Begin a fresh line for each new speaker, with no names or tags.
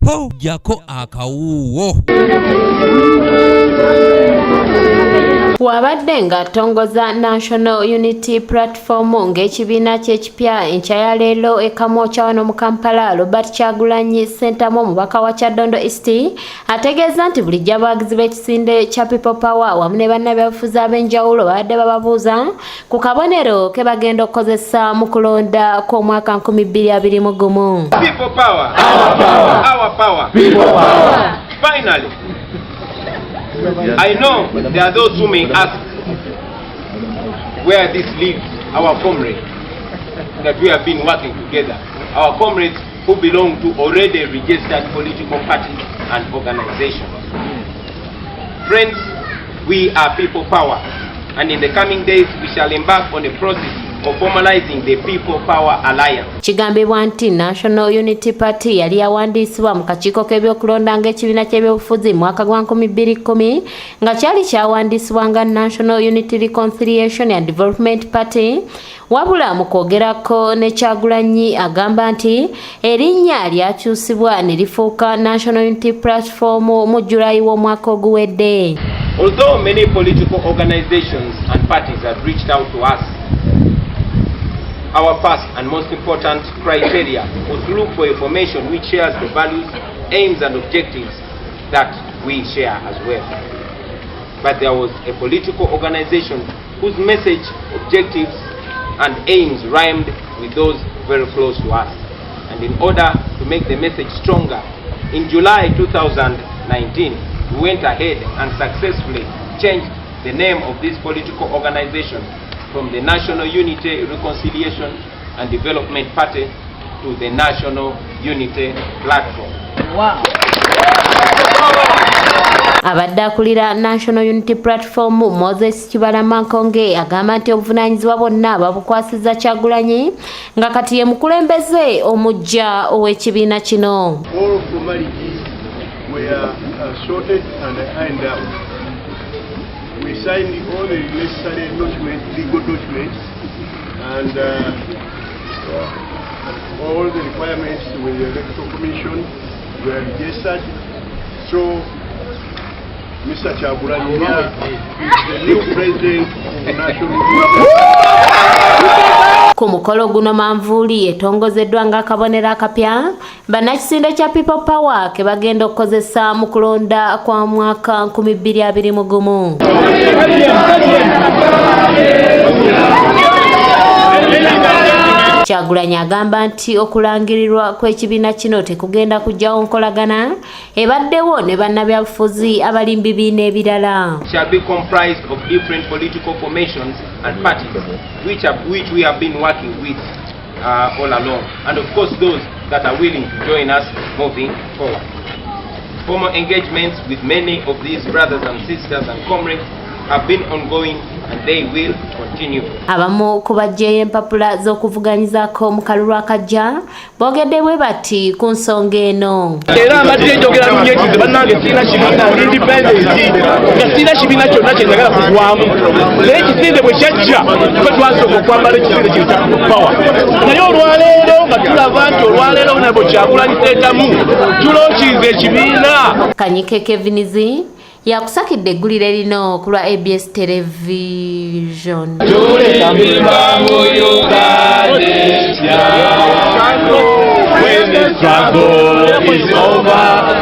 po jako akawuwo.
Wabadde ng'atongoza National Unity Platform ng'ekibiina ky'ekipya enkya ya leero e Kamwokya wano mu Kampala, Robert Kyagulanyi Ssentamu omubaka wa Kyaddondo East ategeeza nti bulijjo abawagizi b'ekisinde kya People Power wamu ne bannabyabufuzi ab'enjawulo babadde bababuuza ku kabonero ke bagenda okukozesa mu kulonda kw'omwaka 2021.
People power, our power, our power, people power. Finally, I know there are those who may ask where this leaves our comrades that we have been working together, our comrades who belong to already registered political parties and organizations. Friends, we are People Power, and in the coming days we shall embark on a process of formalizing the People Power Alliance.
Kigambibwa nti National Unity Party yali yawandiisibwa mu kakiiko k'ebyokulonda ng'ekibiina ky'ebyobufuzi mu mwaka gwa 2010 nga kyali kyawandiisibwa nga National Unity Reconciliation and Development Party, wabula mu kwogerako ne Kyagulanyi agamba nti erinnya lyakyusibwa ne lifuuka National Unity Platform mu Julayi w'omwaka oguwedde.
Although many political organizations and parties have reached out to us, our first and most important criteria was to look for information which shares the values, aims and objectives that we share as well. But there was a political organization whose message, objectives and aims rhymed with those very close to us. And in order to make the message stronger, in July 2019, we went ahead and successfully changed the name of this political organization from the National Unity Reconciliation and Development Party to the National Unity Platform.
Wow. Abadde akulira National Unity Platform Moses Kibalamankonge agamba nti obuvunaanyizibwa bwonna babukwasizza Kyagulanyi nga kati ye mukulembeze omujja ow'ekibiina kino.
All formalities were sorted and ironed out. We signed all the necessary documents, legal documents, and all the requirements with the Electoral Commission were registered. So, Mr. Kyagulanyi is the new president of the National Unity.
Ku mukolo guno manvuuli etongozeddwa ng'akabonero akapya bannakisinde kya People Power ke bagenda okukozesa mu kulonda kwa mwaka 2021. Kyagulanyi agamba nti okulangirirwa kw'ekibiina kino tekugenda kujjawo nkolagana ebaddewo ne bannabyabufuzi abali mu bibiina ebirala.
Shall be comprised of different political formations and parties which we have been working with all along, and of course those that are willing to join us moving forward. Formal engagements with many of these brothers and sisters and comrades have been ongoing and they will continue.
Abamu kubajjeyo empapula z'okuvuganyizaako mu kalulu akajja boogedde bwe bati ku nsonga eno.
Era amadde njogera mu nyekize bannange sirina kibiina independence nga sirina kibiina kyonna kye njagala kugwamu. Naye ekisinde bwe kyajja ffe twasooka okwambala ekisinde kino kya People Power. Naye olwaleero nga tulaba nti olwaleero nabo Kyagulanyi Ssentamu tulookinze ekibiina.
Kanyike Kevinizi yakusakidde eggulire lino ku lwa ABS Television.
When the struggle is over.